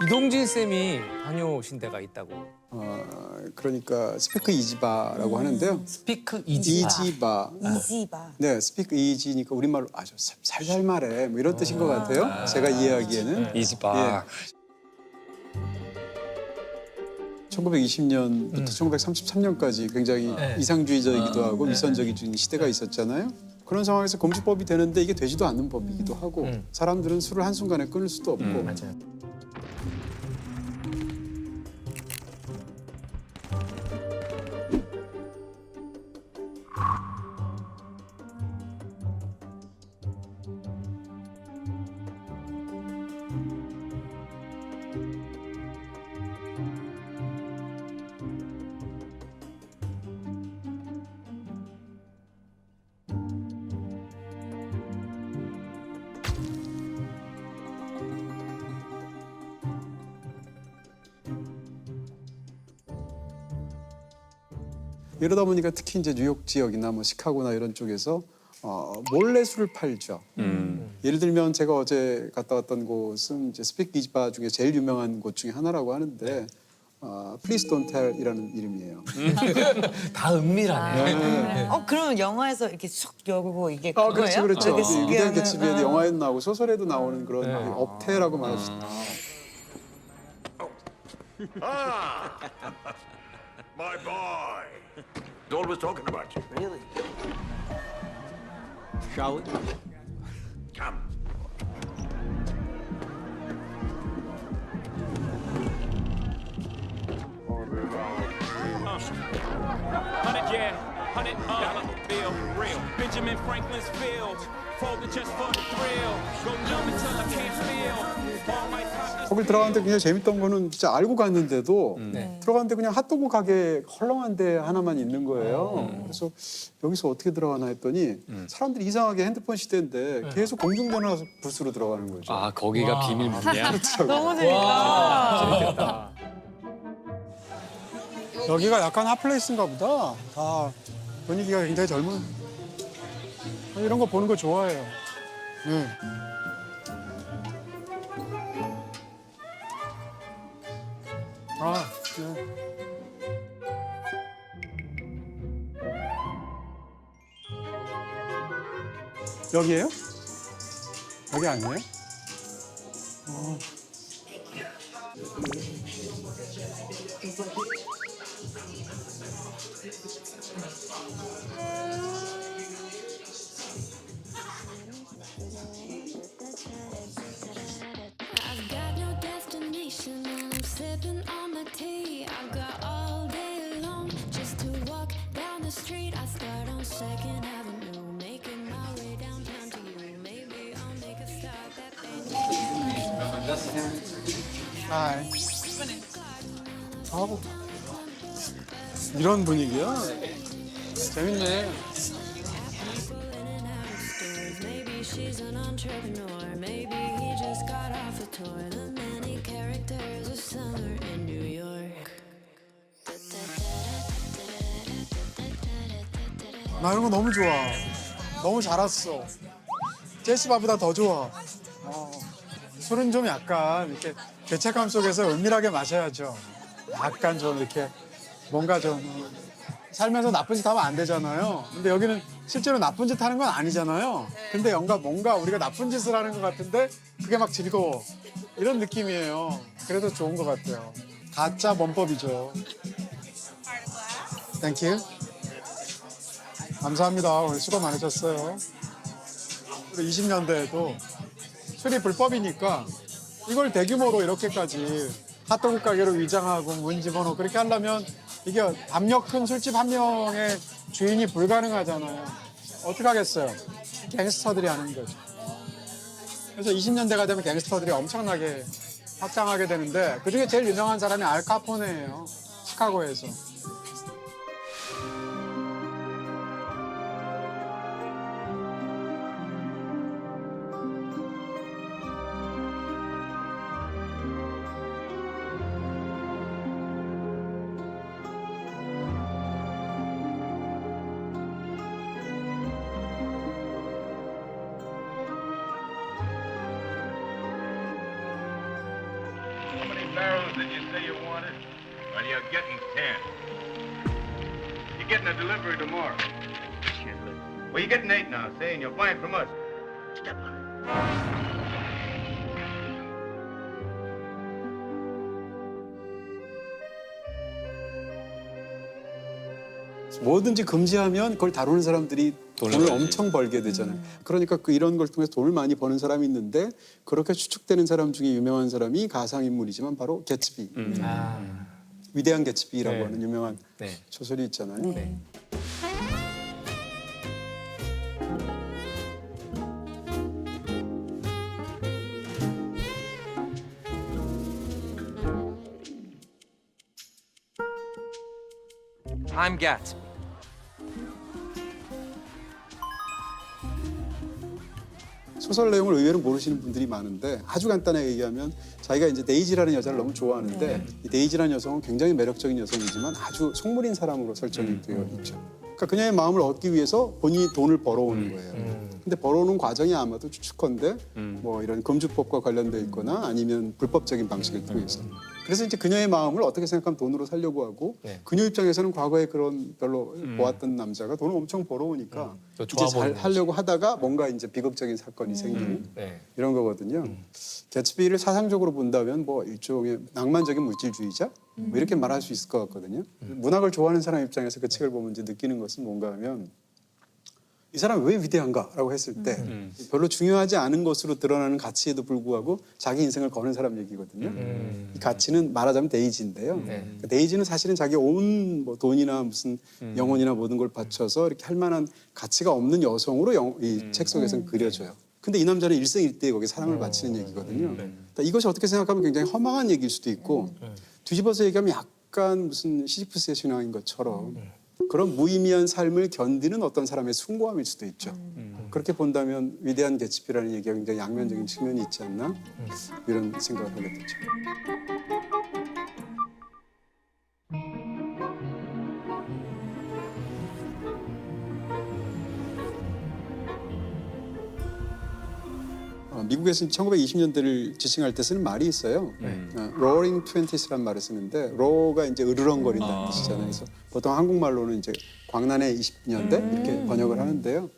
이동진 쌤이 다녀오신 데가 있다고. 그러니까 스피크 이지바라고 하는데요. 스피크 이지바. 이지바. 이지바. 네, 스피크 이지니까 우리말로 아주 살살 말해 뭐 이런 뜻인 것 같아요. 제가 이해하기에는. 이지바. 1920년부터 1933년까지 굉장히 이상주의적이기도 하고 위선적인 시대가 있었잖아요. 그런 상황에서 공주법이 되는데 이게 되지도 않는 법이기도 하고 사람들은 술을 한순간에 끊을 수도 없고 맞아요. 이러다 보니까 특히 이제 뉴욕 지역이나 뭐 시카고나 이런 쪽에서 몰래 술을 팔죠. 예를 들면 제가 어제 갔다 왔던 곳은 이제 스피크 이지바 중에 제일 유명한 곳 중에 하나라고 하는데 Please Don't Tell이라는 이름이에요. 다 은밀하네. 그러면 영화에서 이렇게 쑥 열고 이게 그렇죠, 그거예요? 그렇죠. 이렇게 이 위대한 쓰게 개츠비에 하는, 영화에도 나오고 소설에도 나오는 그런 업태라고 말할 수 있어요. My boy. He's always talking about you. Really? Shall we? Come. $100 bill, real. Benjamin Franklin's field, folded just for the thrill. Go numb until I can't feel. All my partners. 거길 들어갔는데 그냥 재밌던 거는 진짜 알고 갔는데도 들어갔는데 그냥 핫도그 가게 헐렁한 데 하나만 있는 거예요. 그래서 여기서 어떻게 들어가나 했더니 사람들이 이상하게 핸드폰 시대인데 계속 공중전화 부스로 들어가는 거죠. 아, 거기가 비밀 문이야? 너무 재밌다. 여기가 약간 핫플레이스인가 보다. 다 분위기가 굉장히 젊은. 이런 거 보는 거 좋아해요. 네. 네. 여기에요? 여기 아니에요? I've got no destination and I'm sipping on my tea. I've got all day long just to walk down the street. I start on Second Avenue, making my way downtown to you. Maybe I'll make a stop at 하이. 이런 분위기야? 재밌네. stores. Maybe she's an entrepreneur. Maybe he just got off a tour. The many characters of summer in New York. 나 이런 거 너무 좋아. 너무 잘 왔어. 제시바보다 더 좋아. 술은 좀 약간 이렇게 죄책감 속에서 은밀하게 마셔야죠. 약간 좀 이렇게 뭔가 좀 살면서 나쁜 짓 하면 안 되잖아요. 근데 여기는 실제로 나쁜 짓 하는 건 아니잖아요. 근데 뭔가 우리가 나쁜 짓을 하는 것 같은데 그게 막 즐거워. 이런 느낌이에요. 그래도 좋은 것 같아요. 가짜 범법이죠. 땡큐. 감사합니다. 오늘 수고 많으셨어요. 20년대에도 술이 불법이니까 이걸 대규모로 이렇게까지 핫도그 가게로 위장하고 문 집어넣고 그렇게 하려면 이게 압력 큰 술집 한 명의 주인이 불가능하잖아요. 어떻게 하겠어요? 갱스터들이 하는 거죠. 그래서 20년대가 되면 갱스터들이 엄청나게 확장하게 되는데 그중에 제일 유명한 사람이 알 카포네예요. 시카고에서. did you say you wanted? Well, you're getting 10. You're getting a delivery tomorrow. Well, you're getting 8 now, see, and you're buying from us. Step on it. 뭐든지 금지하면 그걸 다루는 사람들이 돈을 엄청 벌게 되잖아요. 그러니까 이런 걸 통해서 돈을 많이 버는 사람이 있는데 그렇게 추측되는 사람 중에 유명한 사람이 가상인물이지만 바로 개츠비. 위대한 개츠비라고 네. 하는 유명한 네. 소설이 있잖아요. 네. I'm Gatsby. 소설 내용을 의외로 모르시는 분들이 많은데 아주 간단하게 얘기하면 자기가 이제 데이지라는 여자를 너무 좋아하는데 이 데이지라는 여성은 굉장히 매력적인 여성이지만 아주 속물인 사람으로 설정이 되어 있죠. 그러니까 그녀의 마음을 얻기 위해서 본인이 돈을 벌어오는 거예요. 근데 벌어오는 과정이 아마도 추측컨대 뭐 이런 금주법과 관련돼 있거나 아니면 불법적인 방식을 통해서. 그래서 이제 그녀의 마음을 어떻게 생각하면 돈으로 살려고 하고 네. 그녀 입장에서는 과거에 그런 별로 보았던 남자가 돈을 엄청 벌어오니까 또 이제 좋아 잘 보이는 하려고 하다가 뭔가 이제 비극적인 사건이 생기는 네. 이런 거거든요. 개츠비를 사상적으로 본다면 뭐 일종의 낭만적인 물질주의자 뭐 이렇게 말할 수 있을 것 같거든요. 문학을 좋아하는 사람 입장에서 그 책을 보면 이제 느끼는 것은 뭔가 하면 이 사람이 왜 위대한가라고 했을 때 별로 중요하지 않은 것으로 드러나는 가치에도 불구하고 자기 인생을 거는 사람 얘기거든요. 이 가치는 말하자면 데이지인데요. 그 데이지는 사실은 자기 온 뭐 돈이나 무슨 영혼이나 모든 걸 바쳐서 이렇게 할 만한 가치가 없는 여성으로 이 책 속에서는 그려져요. 근데 이 남자는 일생일대에 거기에 사랑을 바치는 얘기거든요. 그러니까 이것이 어떻게 생각하면 굉장히 허망한 얘기일 수도 있고 뒤집어서 얘기하면 약간 무슨 시지프스의 신앙인 것처럼 그런 무의미한 삶을 견디는 어떤 사람의 숭고함일 수도 있죠. 그렇게 본다면 위대한 개츠비라는 얘기가 굉장히 양면적인 측면이 있지 않나 이런 생각을 하게 되죠. 미국에서는 1920년대를 지칭할 때 쓰는 말이 있어요. Roaring Twenties라는 말을 쓰는데 roar가 이제 으르렁거린다는 뜻이잖아요. 그래서 보통 한국말로는 이제 광란의 20년대 이렇게 번역을 하는데요.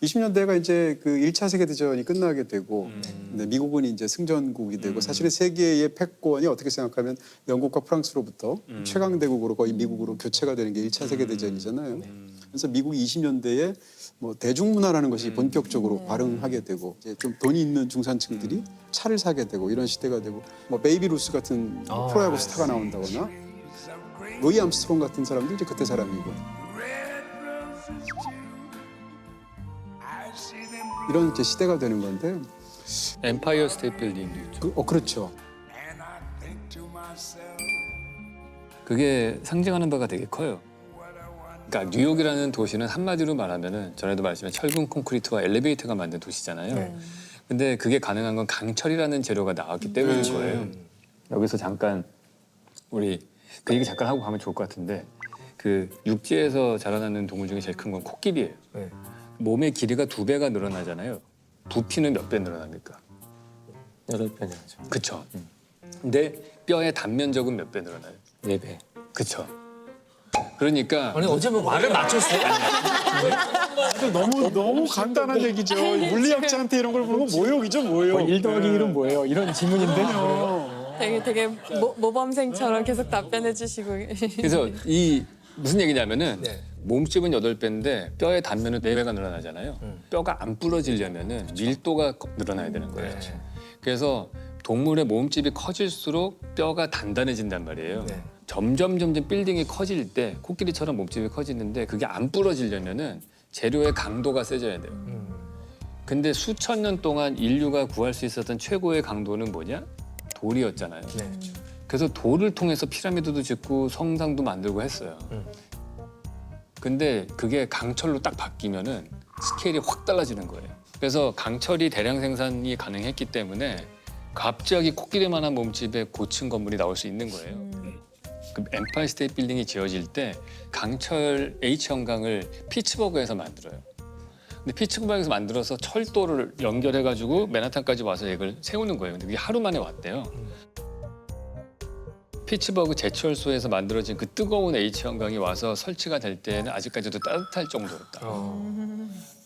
20년대가 이제 그 1차 세계대전이 끝나게 되고 근데 미국은 이제 승전국이 되고 사실은 세계의 패권이 어떻게 생각하면 영국과 프랑스로부터 최강대국으로 거의 미국으로 교체가 되는 게 1차 세계대전이잖아요. 그래서 미국이 20년대에 뭐 대중문화라는 것이 본격적으로 발흥하게 되고 이제 좀 돈이 있는 중산층들이 차를 사게 되고 이런 시대가 되고 뭐 베이비 루스 같은 프로야구 스타가 나온다거나 로이 암스트롱 같은 사람도 이제 그때 사람이고 이런 이제 시대가 되는 건데 엠파이어 스테이트 빌딩도 있죠. 그렇죠. 그게 상징하는 바가 되게 커요. 그러니까 뉴욕이라는 도시는 한마디로 말하면은 전에도 말했지만 철근 콘크리트와 엘리베이터가 만든 도시잖아요. 근데 그게 가능한 건 강철이라는 재료가 나왔기 때문인 거예요. 여기서 잠깐 우리 그 얘기 잠깐 하고 가면 좋을 것 같은데 그 육지에서 자라나는 동물 중에 제일 큰 건 코끼리예요. 네. 몸의 길이가 2배가 늘어나잖아요. 부피는 몇 배 늘어납니까? 8배 나죠. 그쵸. 근데 뼈의 단면적은 몇 배 늘어나요? 4배. 그쵸. 그러니까 아니 어제 뭐 말을 맞췄어요? 너무 간단한 얘기죠. 물리학자한테 이런 걸 물으면 모욕이죠, 모욕. 1 더하기 1은 뭐예요? 이런 질문인데. 되게 모범생처럼 계속 답변해 주시고. 그래서 이 무슨 얘기냐면은 네. 몸집은 8배인데 뼈의 단면은 4배가 늘어나잖아요. 뼈가 안 부러지려면은 밀도가 늘어나야 되는 거예요. 그래서 동물의 몸집이 커질수록 뼈가 단단해진단 말이에요. 네. 점점 빌딩이 커질 때 코끼리처럼 몸집이 커지는데 그게 안 부러지려면은 재료의 강도가 세져야 돼요. 근데 수천 년 동안 인류가 구할 수 있었던 최고의 강도는 뭐냐? 돌이었잖아요. 네. 그래서 돌을 통해서 피라미드도 짓고 성당도 만들고 했어요. 근데 그게 강철로 딱 바뀌면은 스케일이 확 달라지는 거예요. 그래서 강철이 대량 생산이 가능했기 때문에 갑자기 코끼리만한 몸집의 고층 건물이 나올 수 있는 거예요. 그 엠파이어 스테이트 빌딩이 지어질 때 강철 H형강을 피츠버그에서 만들어요. 근데 피츠버그에서 만들어서 철도를 연결해가지고 맨하탄까지 와서 이걸 세우는 거예요. 근데 그게 하루 만에 왔대요. 피츠버그 제철소에서 만들어진 그 뜨거운 H 형광이 와서 설치가 될 때는 아직까지도 따뜻할 정도였다.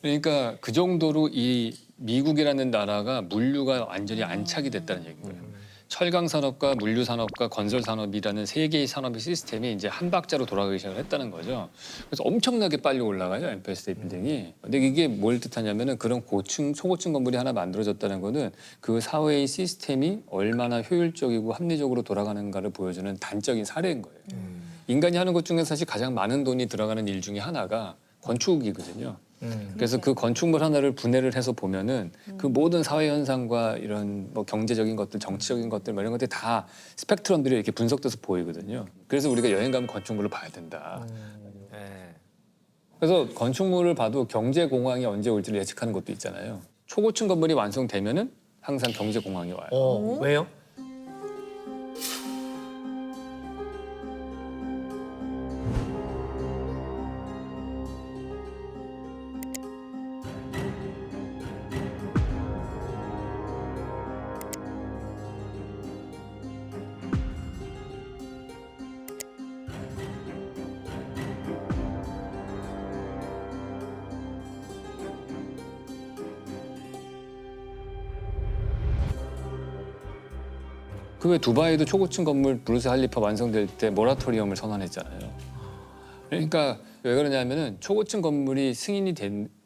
그러니까 그 정도로 이 미국이라는 나라가 물류가 완전히 안착이 됐다는 얘기인 거예요. 철강 산업과 물류 산업과 건설 산업이라는 세 개의 산업의 시스템이 이제 한 박자로 돌아가기 시작을 했다는 거죠. 그래서 엄청나게 빨리 올라가요, 엠파이어 스테이트 빌딩이. 근데 이게 뭘 뜻하냐면은 그런 고층, 초고층 건물이 하나 만들어졌다는 거는 그 사회의 시스템이 얼마나 효율적이고 합리적으로 돌아가는가를 보여주는 단적인 사례인 거예요. 인간이 하는 것 중에 사실 가장 많은 돈이 들어가는 일 중에 하나가 건축이거든요. 그래서 그 건축물 하나를 분해를 해서 보면은 그 모든 사회 현상과 이런 뭐 경제적인 것들, 정치적인 것들 뭐 이런 것들이 다 스펙트럼들이 이렇게 분석돼서 보이거든요. 그래서 우리가 여행 가면 건축물을 봐야 된다. 그래서 건축물을 봐도 경제 공황이 언제 올지를 예측하는 것도 있잖아요. 초고층 건물이 완성되면은 항상 경제 공황이 와요. 왜요? 그 왜 두바이도 초고층 건물 부르즈 할리파 완성될 때 모라토리엄을 선언했잖아요. 그러니까 왜 그러냐면은 초고층 건물이 승인이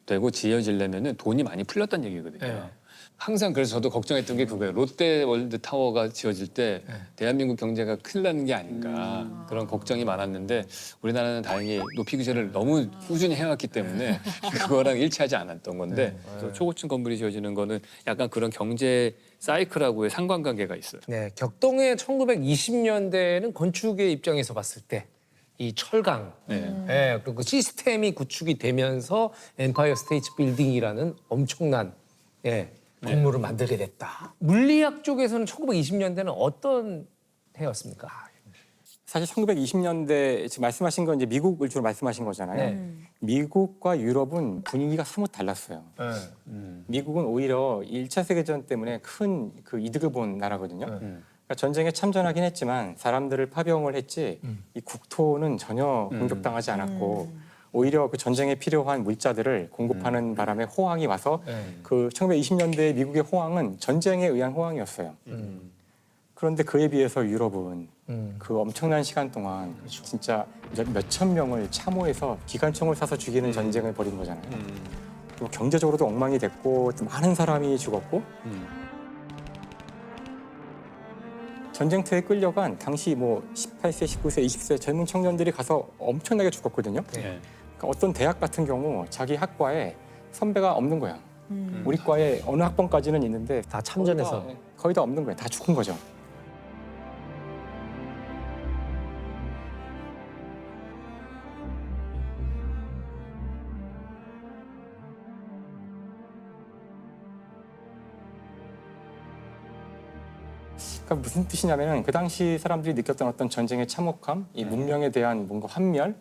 되고 지어지려면은 돈이 많이 풀렸다는 얘기거든요. 항상 그래서 저도 걱정했던 게 그거예요. 롯데월드 타워가 지어질 때 대한민국 경제가 큰일 나는 게 아닌가 그런 걱정이 많았는데 우리나라는 다행히 높이 규제를 너무 꾸준히 해왔기 때문에 그거랑 일치하지 않았던 건데 그래서 초고층 건물이 지어지는 거는 약간 그런 경제 사이클하고의 상관관계가 있어요. 네, 격동의 1920년대에는 건축의 입장에서 봤을 때 이 철강, 그리고 그 시스템이 구축이 되면서 엠파이어 스테이트 빌딩이라는 엄청난 건물을 만들게 됐다. 물리학 쪽에서는 1920년대는 어떤 해였습니까? 사실 1920년대 지금 말씀하신 건 이제 미국을 주로 말씀하신 거잖아요. 미국과 유럽은 분위기가 사뭇 달랐어요. 미국은 오히려 1차 세계전 때문에 큰 그 이득을 본 나라거든요. 그러니까 전쟁에 참전하긴 했지만 사람들을 파병을 했지 이 국토는 전혀 공격당하지 않았고 오히려 그 전쟁에 필요한 물자들을 공급하는 바람에 호황이 와서 그 1920년대 미국의 호황은 전쟁에 의한 호황이었어요. 그런데 그에 비해서 유럽은 그 엄청난 시간 동안 진짜 몇천 명을 참호해서 기관총을 쏴서 죽이는 전쟁을 벌인 거잖아요. 또 경제적으로도 엉망이 됐고 또 많은 사람이 죽었고 전쟁터에 끌려간 당시 뭐 18세, 19세, 20세 젊은 청년들이 가서 엄청나게 죽었거든요. 그러니까 어떤 대학 같은 경우 자기 학과에 선배가 없는 거야. 우리 과에 어느 학번까지는 있는데 다 참전해서. 거의 다 없는 거야. 다 죽은 거죠. 그러니까 무슨 뜻이냐면은 그 당시 사람들이 느꼈던 어떤 전쟁의 참혹함, 이 문명에 대한 뭔가 환멸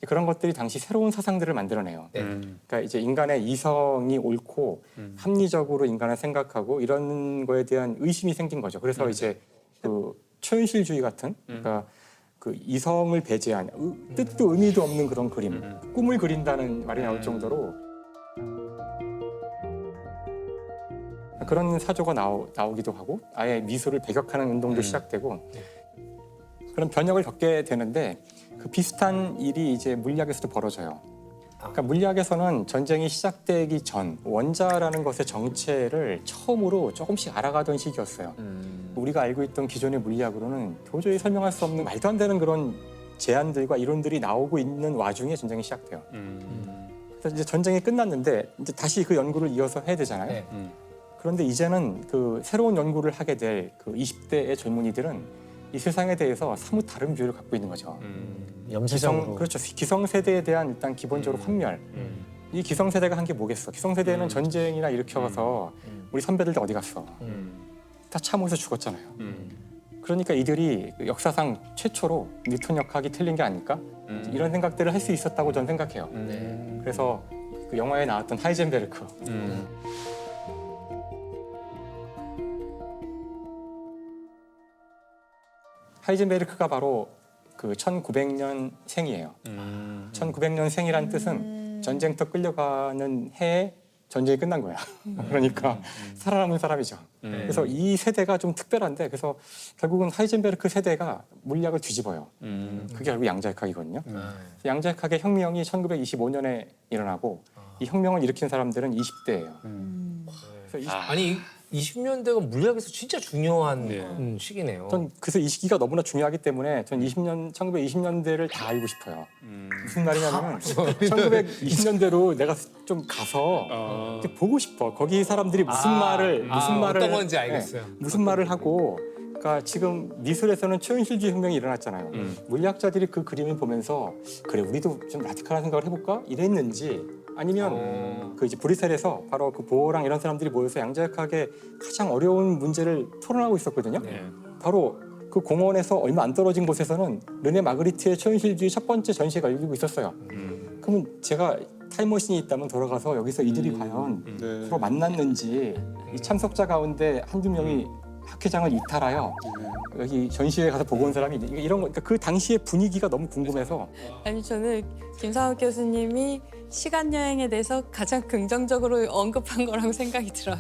그런 것들이 당시 새로운 사상들을 만들어내요. 그러니까 이제 인간의 이성이 옳고 합리적으로 인간을 생각하고 이런 거에 대한 의심이 생긴 거죠. 그래서 이제 그 초현실주의 같은 그러니까 그 이성을 배제한 뜻도 의미도 없는 그런 그림, 꿈을 그린다는 말이 나올 정도로. 그런 사조가 나오기도 하고 아예 미술을 배격하는 운동도 시작되고 그런 변혁을 겪게 되는데 그 비슷한 일이 이제 물리학에서도 벌어져요. 그러니까 물리학에서는 전쟁이 시작되기 전 원자라는 것의 정체를 처음으로 조금씩 알아가던 시기였어요. 우리가 알고 있던 기존의 물리학으로는 도저히 설명할 수 없는 말도 안 되는 그런 제안들과 이론들이 나오고 있는 와중에 전쟁이 시작돼요. 그래서 이제 전쟁이 끝났는데 이제 다시 그 연구를 이어서 해야 되잖아요. 그런데 이제는 그 새로운 연구를 하게 될 그 20대의 젊은이들은 이 세상에 대해서 사뭇 다른 뷰를 갖고 있는 거죠. 염세적으로. 그렇죠. 기성세대에 대한 일단 기본적으로 환멸. 이 기성세대가 한 게 뭐겠어? 기성세대는 전쟁이나 일으켜서 우리 선배들 어디 갔어? 다 참호에서 죽었잖아요. 그러니까 이들이 역사상 최초로 뉴턴 역학이 틀린 게 아닐까? 이런 생각들을 할 수 있었다고 저는 생각해요. 그래서 그 영화에 나왔던 하이젠베르크. 하이젠베르크가 바로 그 1900년생이에요. 1900년생이란 뜻은 전쟁터 끌려가는 해에 전쟁이 끝난 거야. 그러니까 살아남은 사람이죠. 그래서 이 세대가 좀 특별한데 그래서 결국은 하이젠베르크 세대가 물리학을 뒤집어요. 그게 결국 양자역학이거든요. 양자역학의 혁명이 1925년에 일어나고 이 혁명을 일으킨 사람들은 20대예요. 아니 20년대가 물리학에서 진짜 중요한 시기네요. 전 그래서 이 시기가 너무나 중요하기 때문에 전 1920년대를 다 알고 싶어요. 무슨 말이냐면 1920년대로 내가 좀 가서 이렇게 보고 싶어. 거기 사람들이 무슨 말을 어떤 건지 알겠어요. 무슨 말을 하고. 그러니까 지금 미술에서는 초현실주의 혁명이 일어났잖아요. 물리학자들이 그 그림을 보면서 그래 우리도 좀 라디칼한 생각을 해볼까 이랬는지 아니면 그 이제 브뤼셀에서 바로 그 보어랑 이런 사람들이 모여서 양자역학의 가장 어려운 문제를 토론하고 있었거든요. 바로 그 공원에서 얼마 안 떨어진 곳에서는 르네 마그리트의 초현실주의 첫 번째 전시회가 열리고 있었어요. 그러면 제가 타임머신이 있다면 돌아가서 여기서 이들이 과연 서로 만났는지 이 참석자 가운데 한두 명이 학회장을 이탈하여 여기 전시회에 가서 보고 온 사람이 이런 거 그러니까 그 당시의 분위기가 너무 궁금해서 아니 저는 김상욱 교수님이 시간 여행에 대해서 가장 긍정적으로 언급한 거라고 생각이 들어요.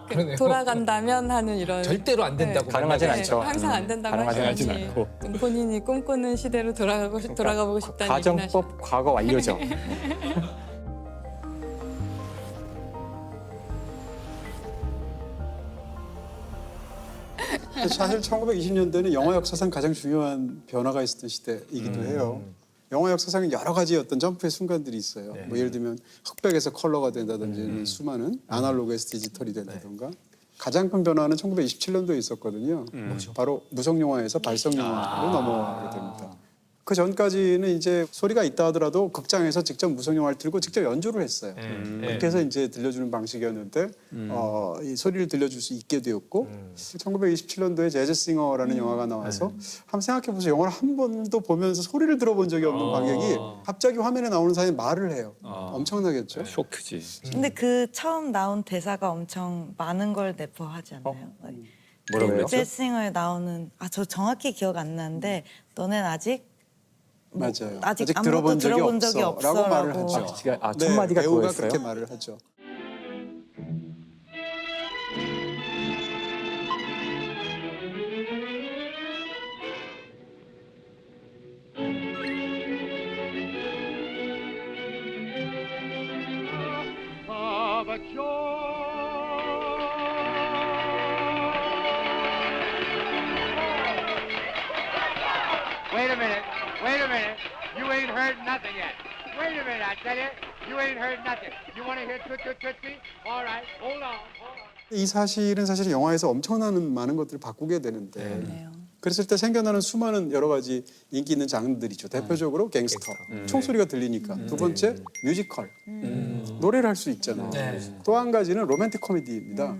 그러네요. 돌아간다면 하는 이런 절대로 안 된다고 가능하진 만나죠. 않죠. 항상 안 된다고 가능하진 하시더니 않고. 본인이 꿈꾸는 시대로 돌아가보고 싶다는 얘기는 하시죠. 가정법 과거 완료죠. 사실 1920년대는 영화 역사상 가장 중요한 변화가 있었던 시대이기도 해요. 영화 역사상에 여러 가지 어떤 점프의 순간들이 있어요. 뭐 예를 들면 흑백에서 컬러가 된다든지 수많은 아날로그에서 디지털이 된다든가 가장 큰 변화는 1927년도에 있었거든요. 바로 무성 영화에서 발성 영화로 넘어가게 됩니다. 그 전까지는 이제 소리가 있다 하더라도 극장에서 직접 무성 영화를 들고 직접 연주를 했어요. 그렇게 해서 이제 들려주는 방식이었는데 이 소리를 들려줄 수 있게 되었고 1927년도에 재즈싱어라는 영화가 나와서 한번 생각해 보세요. 영화를 한 번도 보면서 소리를 들어본 적이 없는 관객이 갑자기 화면에 나오는 사람이 말을 해요. 엄청나겠죠. 쇼크지. 근데 그 처음 나온 대사가 엄청 많은 걸 내포하지 않나요? 뭐라고 그랬죠? 재즈싱어에 나오는 저 정확히 기억 안 나는데 너는 아직 맞아요. 아직 들어본 아무것도 들어본 적이 없어라고 말을 없어라고. 하죠. 첫 마디가 배우가 그거였어요? 그렇게 말을 하죠. Wait a minute. Wait a minute. You ain't heard nothing yet. Wait a minute, I tell you. You ain't heard nothing. You want to hear tootsie? All right. Hold on. 이 사실은 사실 영화에서 엄청나는 많은 것들을 바꾸게 되는데 그랬을 때 생겨나는 수많은 여러 가지 인기 있는 장르들이죠. 대표적으로 갱스터, 총소리가 들리니까. 두 번째 뮤지컬, 노래를 할 수 있잖아요. 또 한 가지는 로맨틱 코미디입니다.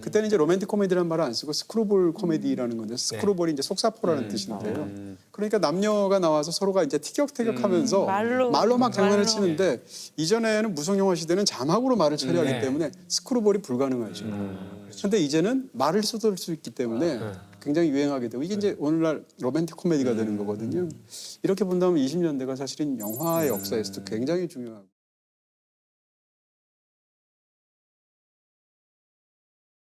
그때는 이제 로맨틱 코미디라는 말을 안 쓰고 스크루볼 코미디라는 건데 스크루볼이 이제 속사포라는 뜻인데요. 그러니까 남녀가 나와서 서로가 이제 티격태격하면서 말로 막 장난을 치는데 이전에는 무성영화 시대는 자막으로 말을 처리하기 때문에 스크루볼이 불가능하죠. 그런데 이제는 말을 쏟을 수 있기 때문에 굉장히 유행하게 되고 이게 이제 오늘날 로맨틱 코미디가 되는 거거든요. 이렇게 본다면 20년대가 사실은 영화의 역사에서도 굉장히 중요하고.